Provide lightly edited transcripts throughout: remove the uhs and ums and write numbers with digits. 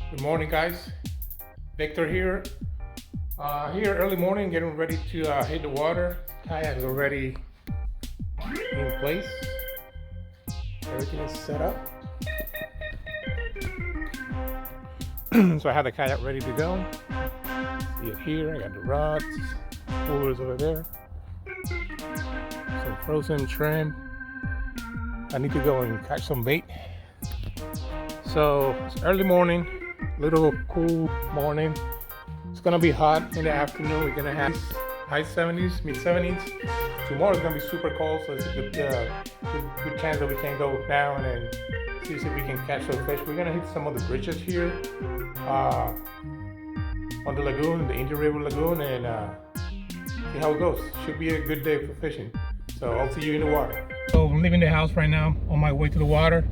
Good morning, guys. Victor here. Here early morning, getting ready to hit the water. Kayak is already in place. Everything is set up. So I have the kayak ready to go. See it here. I got the rods, coolers over there. Some frozen shrimp. I need to go and catch some bait. So it's early morning, little cool morning. It's gonna be hot in the afternoon. We're gonna have high 70s, mid 70s. Tomorrow's gonna be super cold, so it's a good chance that we can go down and see if we can catch some fish. We're gonna hit some of the bridges here on the lagoon, the Indian River Lagoon, and see how it goes. Should be a good day for fishing. So I'll see you in the water. So I'm leaving the house right now, on my way to the water.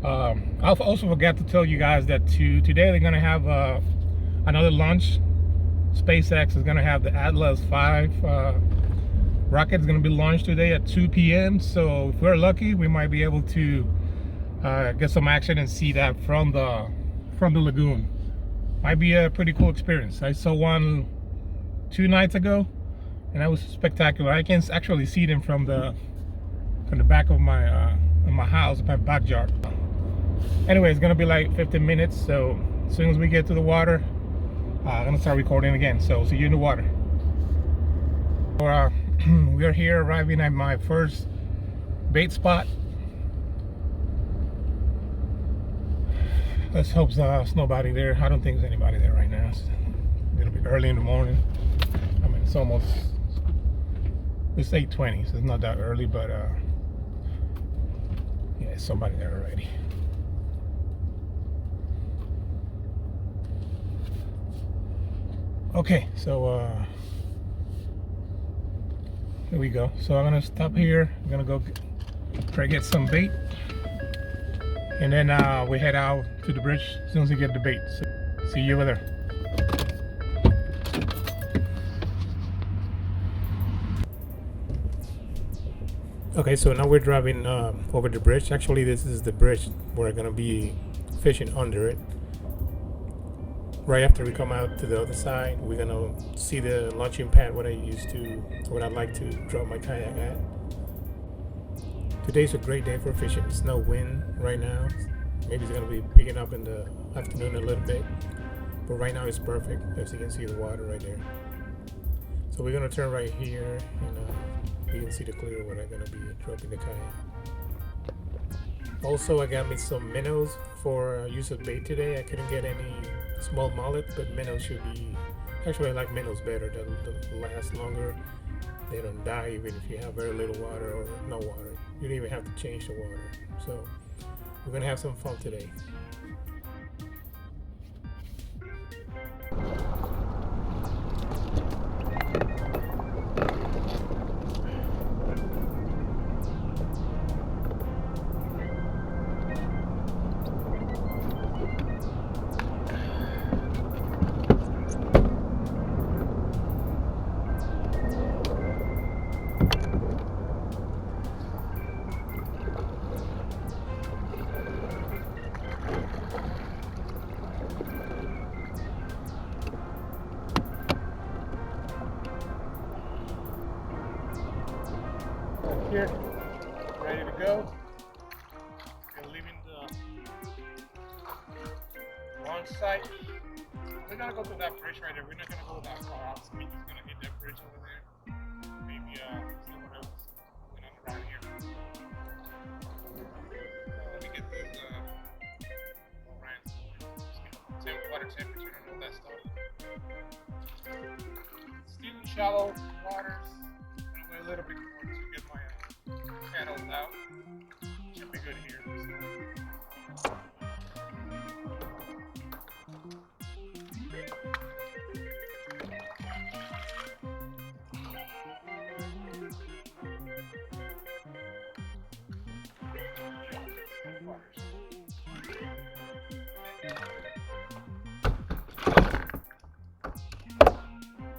I also forgot to tell you guys that today they're gonna have another launch. SpaceX is gonna have the Atlas 5 rocket is gonna be launched today at 2 p.m. So if we're lucky, we might be able to get some action and see that from the lagoon. Might be a pretty cool experience. I saw one 2 nights ago, and that was spectacular. I can actually see them from the back of my house, my backyard. Anyway, it's gonna be like 15 minutes. So as soon as we get to the water, I'm gonna start recording again. So see you in the water. We are here arriving at my first bait spot. Let's hope there's nobody there. I don't think there's anybody there right now. It's a little bit early in the morning. I mean, it's 8:20, so it's not that early, but yeah, there's somebody there already. Okay, so here we go. So I'm gonna stop here. I'm gonna go try to get some bait, and then we head out to the bridge as soon as we get the bait. So see you over there. Okay, so now we're driving over the bridge. Actually, this is the bridge. We're gonna be fishing under it. Right after we come out to the other side, we're gonna see the launching pad what I like to drop my kayak at. Today's a great day for fishing. It's no wind right now. Maybe it's gonna be picking up in the afternoon a little bit, but right now it's perfect. As you can see the water right there. So we're gonna turn right here, and you can see the clear where I'm gonna be dropping the kayak. Also, I got me some minnows for use of bait today. I couldn't get any small mullet, but minnows should be. Actually, I like minnows better. They'll last longer. They don't die even if you have very little water or no water. You don't even have to change the water. So we're gonna have some fun today. Here, ready to go. We're leaving the launch site. We're gonna go to that bridge right there. We're not gonna go that far out. So we're just gonna hit that bridge over there. Maybe see what else going on around here. Let me get this water temperature and all that stuff. Still in shallow waters. I'm gonna wait a little bit more to get my channels out. Should be good here.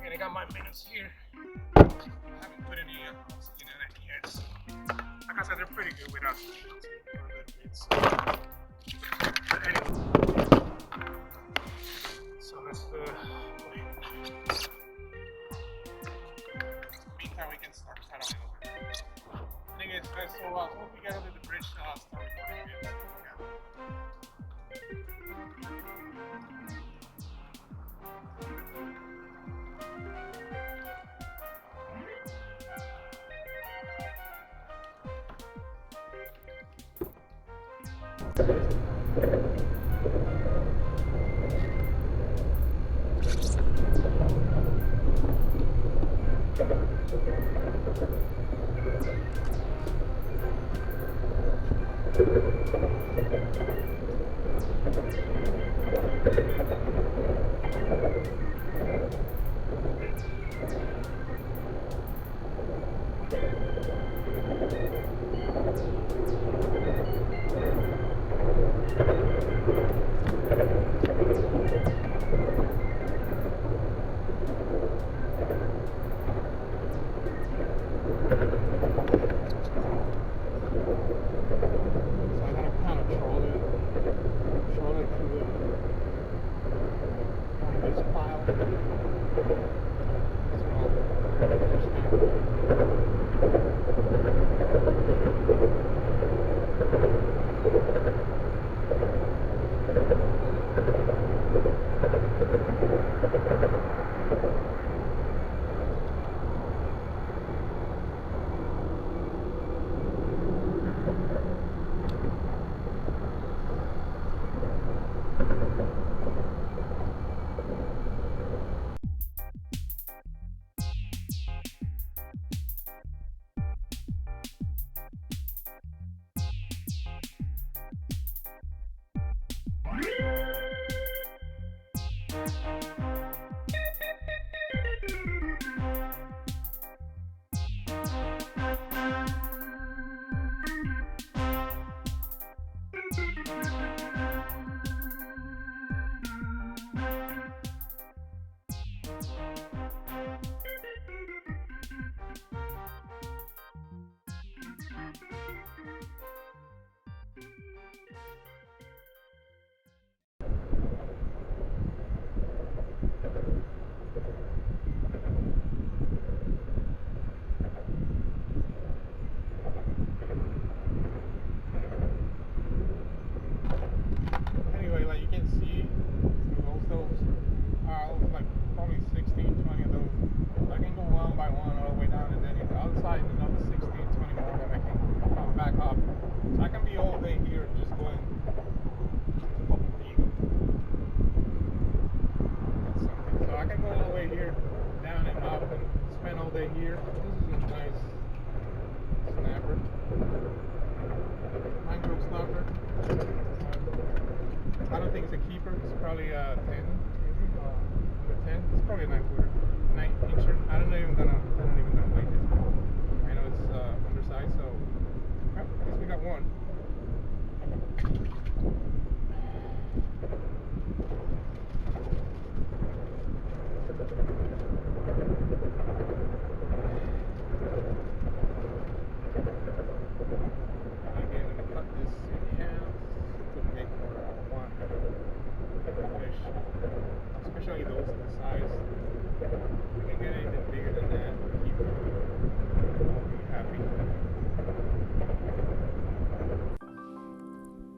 And I got my minnows here. I haven't put any oxygen in it yet. So, like I said, they're pretty good without the a little bit. So. But anyway.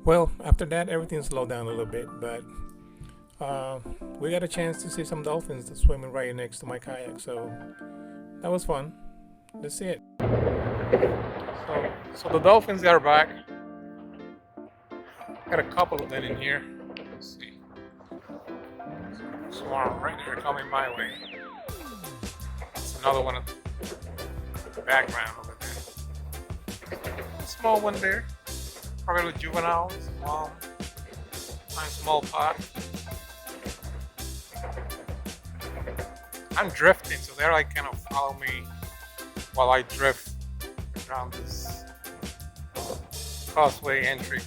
Well, after that, everything slowed down a little bit, but we got a chance to see some dolphins swimming right next to my kayak, so that was fun. Let's see it. So the dolphins are back. Got a couple of them in here. Let's see. Swarm right there coming my way. It's another one in the background over there. A small one there. Probably with juveniles, small pot. I'm drifting, so they're like kind of follow me while I drift around this causeway entry.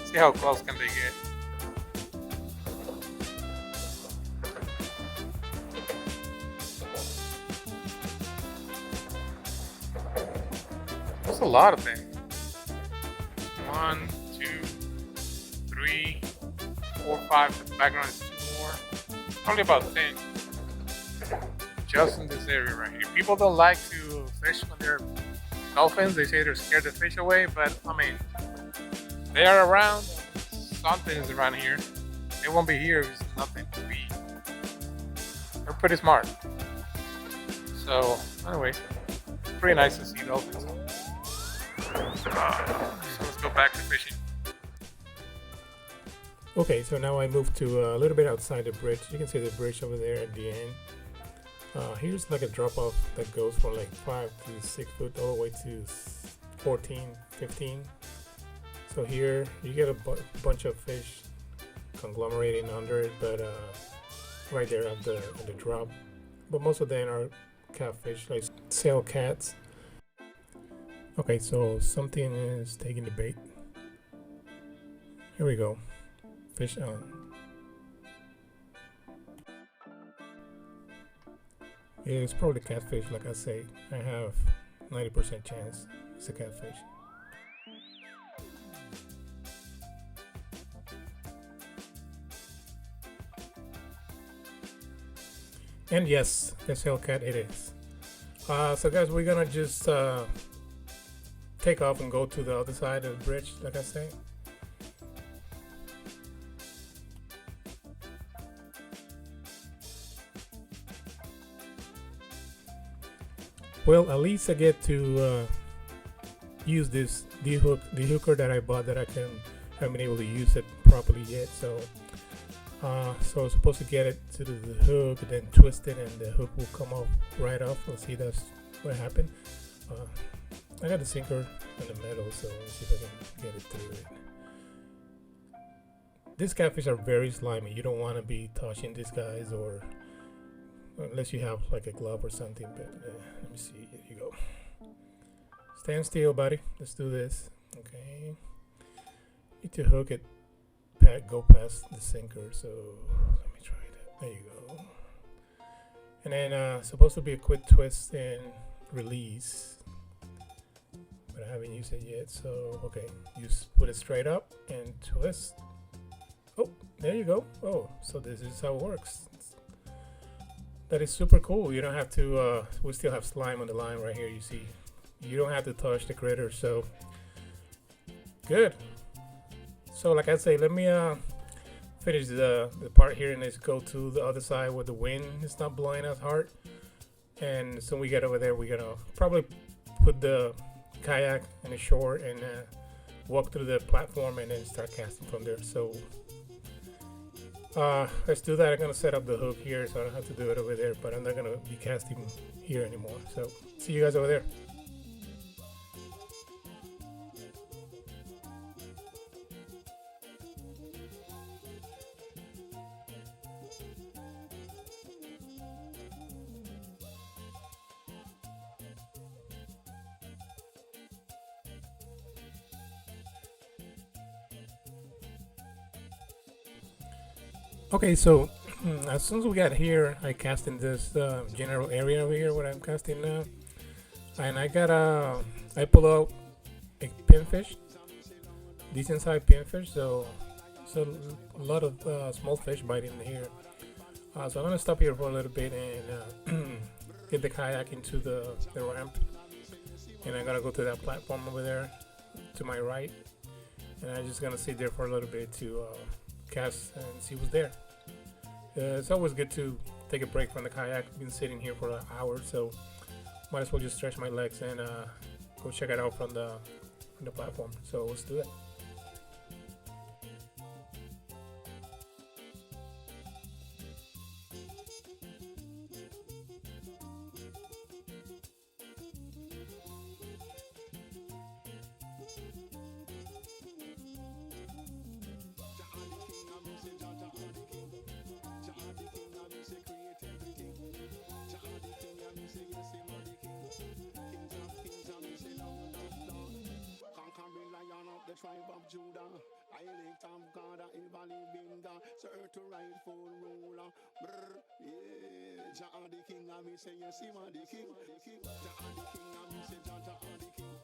See how close can they get. There's a lot of them. 1, 2, 3, 4, 5. The background is 2 more. Probably about 10. Just in this area right here. People don't like to fish when they're dolphins. They say they're scared to fish away, but I mean, they are around. Something is around here. They won't be here if there's nothing to be. They're pretty smart. So, anyways, pretty nice to see dolphins. So let's go back to fishing. Okay, so now I moved to a little bit outside the bridge. You can see the bridge over there at the end. Here's like a drop off that goes from like 5 to 6 foot all the way to 14, 15. So here you get a bunch of fish conglomerating under it, but right there at the drop. But most of them are catfish, like sail cats. Okay, so something is taking the bait. Here we go. Fish on. Yeah, it's probably catfish, like I say. I have 90% chance it's a catfish. And yes, that's Hellcat it is. So guys, we're gonna just take off and go to the other side of the bridge, like I say. Well, at least I get to use this hooker that I bought that I haven't been able to use it properly yet. So so I'm supposed to get it to the hook, then twist it, and the hook will come off right off. Let's see, that's what happened. I got the sinker in the middle, so let's see if I can get it through it. These catfish are very slimy. You don't want to be touching these guys, or unless you have like a glove or something. But let me see. Here you go. Stand still, buddy. Let's do this. Okay. Need to hook it. Go past the sinker. So let me try that. There you go. And then supposed to be a quick twist and release, but I haven't used it yet. So okay, you put it straight up and twist. Oh, there you go. Oh, so this is how it works. That is super cool. You don't have to we still have slime on the line right here. You see, you don't have to touch the critter. So good. So like I say, let me finish the part here and let's go to the other side where the wind is not blowing as hard. And so we get over there, we're gonna probably put the kayak in the shore and walk through the platform and then start casting from there. So let's do that. I'm gonna set up the hook here so I don't have to do it over there, but I'm not gonna be casting here anymore. So see you guys over there. Okay, so as soon as we got here, I cast in this general area over here where I'm casting now, and I pull out a pinfish, decent sized pinfish. So a lot of small fish biting here. So I'm gonna stop here for a little bit and get the kayak into the ramp, and I'm gonna go to that platform over there to my right, and I'm just gonna sit there for a little bit to cast and see what's there. It's always good to take a break from the kayak. I've been sitting here for an hour, so might as well just stretch my legs and go check it out from the platform. So let's do it. Tribe of Judah, I elect of God, I believe God, sir to rightful ruler. Brr, yeah, Jah the King, I me say yes, he the King. Jah the King, I me say Jah the King.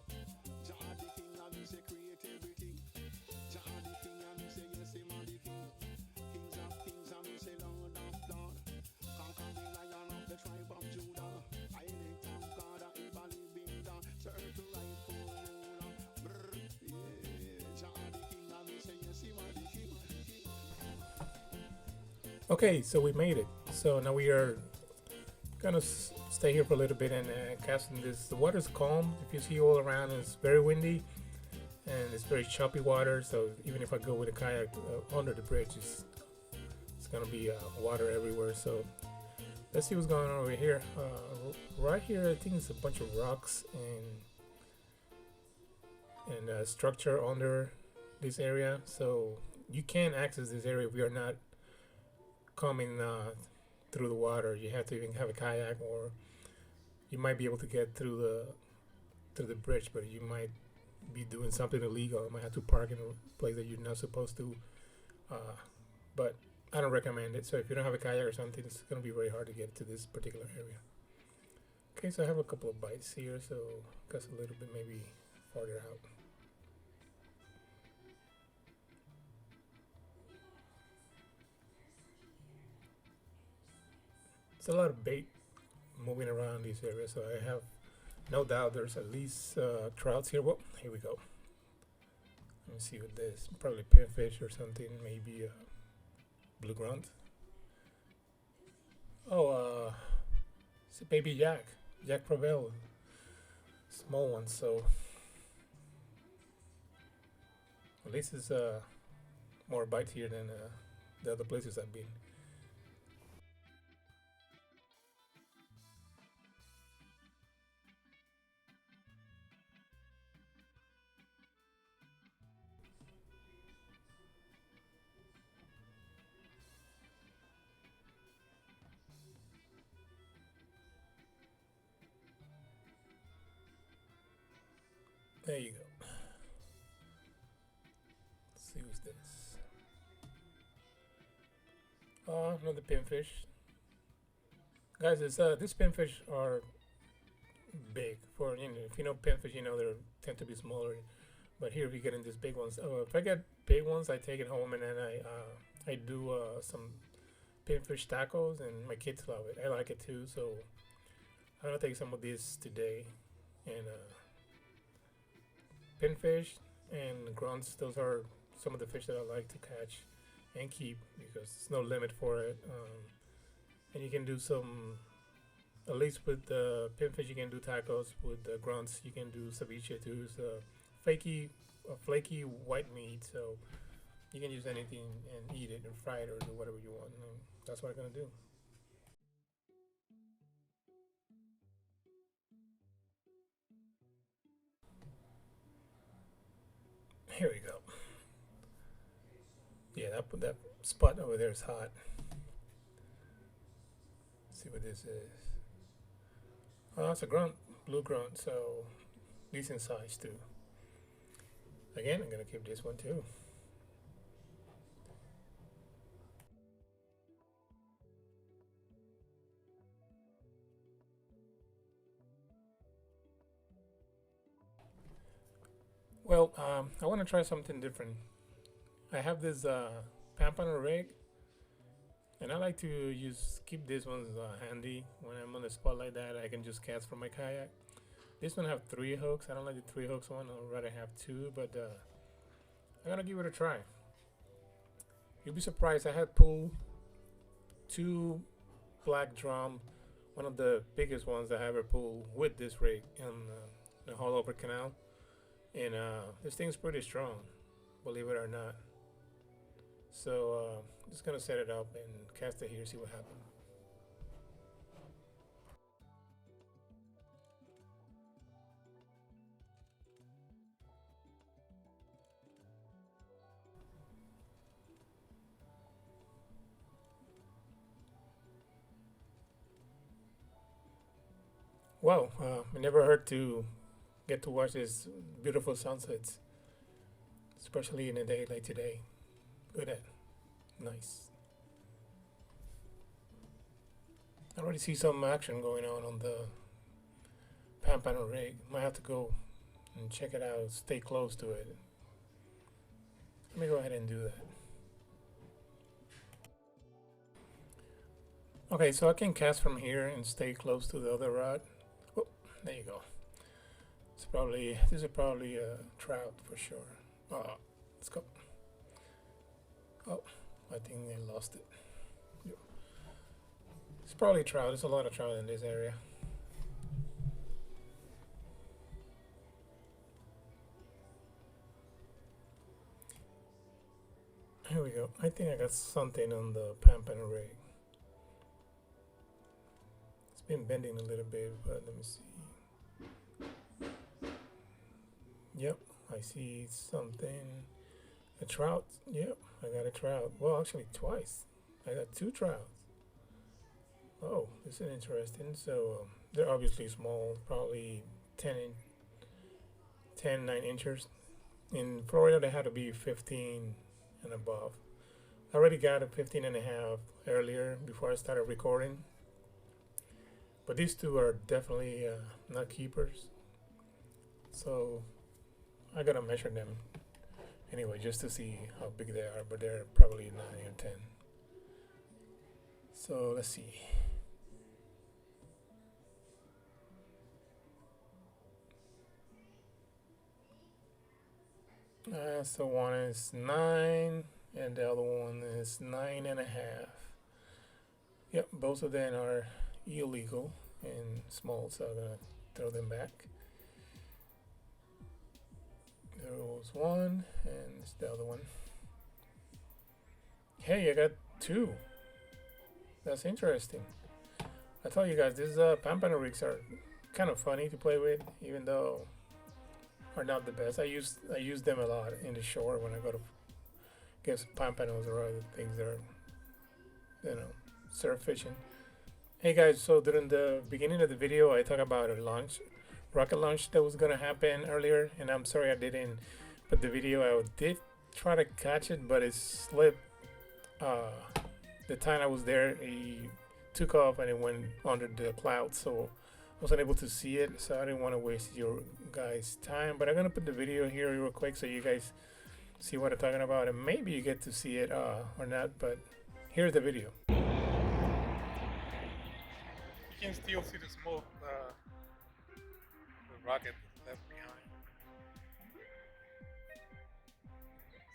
Jah the King, I me say create everything. Jah the King, I me say yes, he the King. Kings of kings, I me say Lord of Lord. Conquer the Lion of the tribe of Judah. I elect of God, I believe God, sir to rightful ruler. Brr, yeah. Okay, so we made it. So now we are gonna stay here for a little bit and cast in this. The water's calm. If you see all around, it's very windy and it's very choppy water. So even if I go with a kayak under the bridge, it's gonna be water everywhere. So let's see what's going on over here. Right here, I think it's a bunch of rocks and structure under this area. So you can't access this area if you're not coming through the water. You have to even have a kayak, or you might be able to get through the bridge, but you might be doing something illegal. You might have to park in a place that you're not supposed to. But I don't recommend it. So if you don't have a kayak or something, it's going to be very hard to get to this particular area. Okay, so I have a couple of bites here, so guess a little bit maybe farther out. It's a lot of bait moving around these areas, so I have no doubt there's at least trouts here. Well, here we go. Let me see what this, probably pinfish or something, maybe blue grunt. Oh, it's a baby Jack Prevail, small one. So at least it's more bites here than the other places I've been. There you go. Let's see what's this. Another pinfish. Guys, these pinfish are big. For if you know pinfish, you know they tend to be smaller. But here we get in these big ones. If I get big ones, I take it home and then I do some pinfish tacos, and my kids love it. I like it too, so I'm gonna take some of these today. And pinfish and grunts, those are some of the fish that I like to catch and keep because there's no limit for it. And you can do some, at least with the pinfish, you can do tacos. With the grunts, you can do ceviche too. It's flaky white meat, so you can use anything and eat it and fry it or do whatever you want. And that's what I'm gonna do. Here we go. Yeah, that spot over there is hot. Let's see what this is. Oh, it's a grunt, blue grunt, so decent size too. Again, I'm gonna keep this one too. Well, I want to try something different. I have this Pampano rig, and I like to keep these ones handy when I'm on a spot like that. I can just cast from my kayak. This one have 3 hooks. I don't like the 3 hooks one. I'd rather have 2, but I'm gonna give it a try. You'll be surprised. I had pulled 2 black drum, one of the biggest ones I ever pulled with this rig in the Hall-Over Canal. And this thing's pretty strong, believe it or not. So just gonna set it up and cast it here, see what happens. Wow, it never hurt to get to watch these beautiful sunsets, especially in a day like today. Look at that. Nice. I already see some action going on the Pampano rig. Might have to go and check it out, stay close to it. Let me go ahead and do that. Okay, so I can cast from here and stay close to the other rod. Oh, there you go. This is probably a trout for sure. Let's go. Oh, I think I lost it. It's probably trout. There's a lot of trout in this area. Here we go. I think I got something on the Pampano rig. It's been bending a little bit, but let me see. Yep, I see something. A trout. Yep, I got a trout. Well, actually twice. I got 2 trouts. Oh, this is interesting. So they're obviously small, probably 9 inches. In Florida, they had to be 15 and above. I already got a 15 and a half earlier before I started recording. But these 2 are definitely not keepers. So I gotta measure them anyway just to see how big they are, but they're probably 9 or 10. So let's see. So one is 9 and the other one is 9.5. Yep, both of them are illegal and small, so I'm gonna throw them back. There was one, and it's the other one. Hey, I got 2. That's interesting. I told you guys these Pampano rigs are kind of funny to play with, even though are not the best. I use them a lot in the shore when I go to get Pampanos or other things that are, surf fishing. Hey guys, so during the beginning of the video, I talked about a rocket launch that was gonna happen earlier, and I'm sorry I didn't put the video. I did try to catch it, but it slipped. The time I was there, it took off and it went under the clouds, so I wasn't able to see it. So I didn't want to waste your guys' time, but I'm gonna put the video here real quick so you guys see what I'm talking about, and maybe you get to see it or not. But here's the video. You can still see the smoke. The rocket left behind.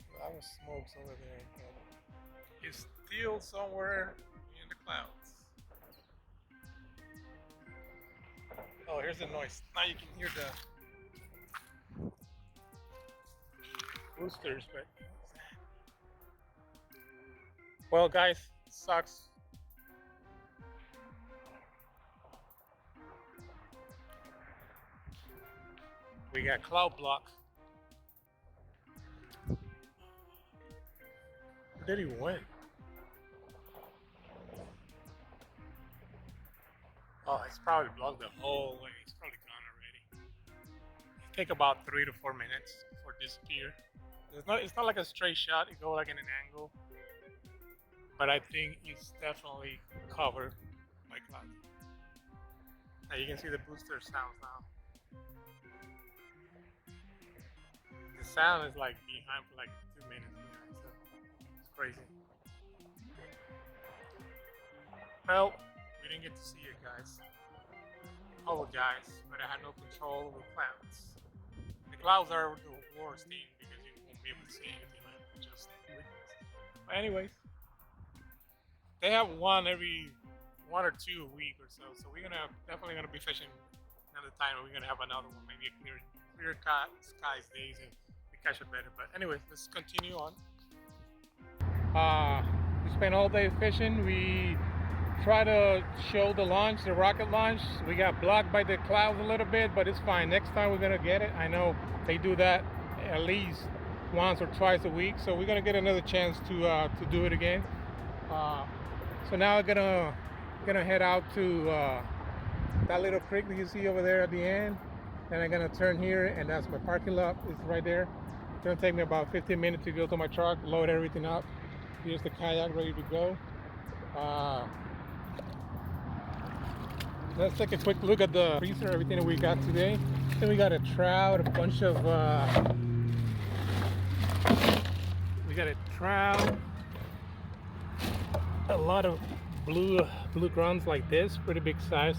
So that was smoke over there, but it's still somewhere in the clouds. Oh, here's the noise. Now you can hear the boosters, but well, guys, it sucks. We got cloud block. Where did he went? Oh, it's probably blocked the whole way. It's probably gone already. It take about 3 to 4 minutes for disappear. It's not like a straight shot. It go like in an angle, but I think it's definitely covered by clouds. Now you can see the booster sounds now. The sound is like behind for like 2 minutes behind, so it's crazy. Well, we didn't get to see it, guys. Apologize, but I had no control over clouds. The clouds are the worst thing because you won't be able to see anything, like just witness. But anyways, they have one every 1 or 2 a week or so. So we're definitely gonna be fishing another time, and we're gonna have another one, maybe a clear skies days, and we catch it better. But anyways, let's continue on. We spent all day fishing. We try to show the launch, the rocket launch. We got blocked by the clouds a little bit, but it's fine. Next time we're gonna get it. I know they do that at least once or twice a week, so we're gonna get another chance to do it again. So now we're gonna head out to that little creek that you see over there at the end, and I'm gonna turn here, and that's my parking lot. It's right there. It's gonna take me about 15 minutes to go to my truck, load everything up. Here's the kayak ready to go. Let's take a quick look at the freezer, everything that we got today. Then we got a trout, a bunch of a lot of blue grunts like this, pretty big size,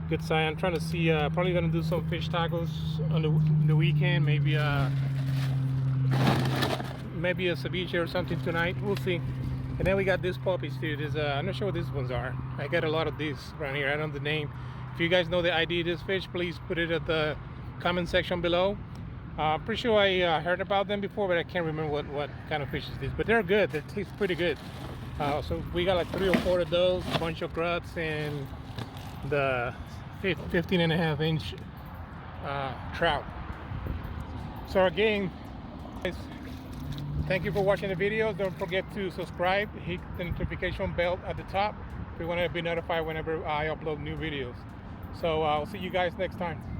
good size. I'm trying to see, probably gonna do some fish tacos on the weekend, maybe a ceviche or something tonight. We'll see. And then we got these puppies too. I'm not sure what these ones are. I got a lot of these around here. I don't know the name. If you guys know the ID of this fish, please put it at the comment section below. I'm pretty sure I heard about them before, but I can't remember what kind of fish is this. But they're good. They taste pretty good. So we got like 3 or 4 of those, a bunch of grots, and the 15.5-inch trout. So again, guys, thank you for watching the video. Don't forget to subscribe, hit the notification bell at the top if you want to be notified whenever I upload new videos. So I'll see you guys next time.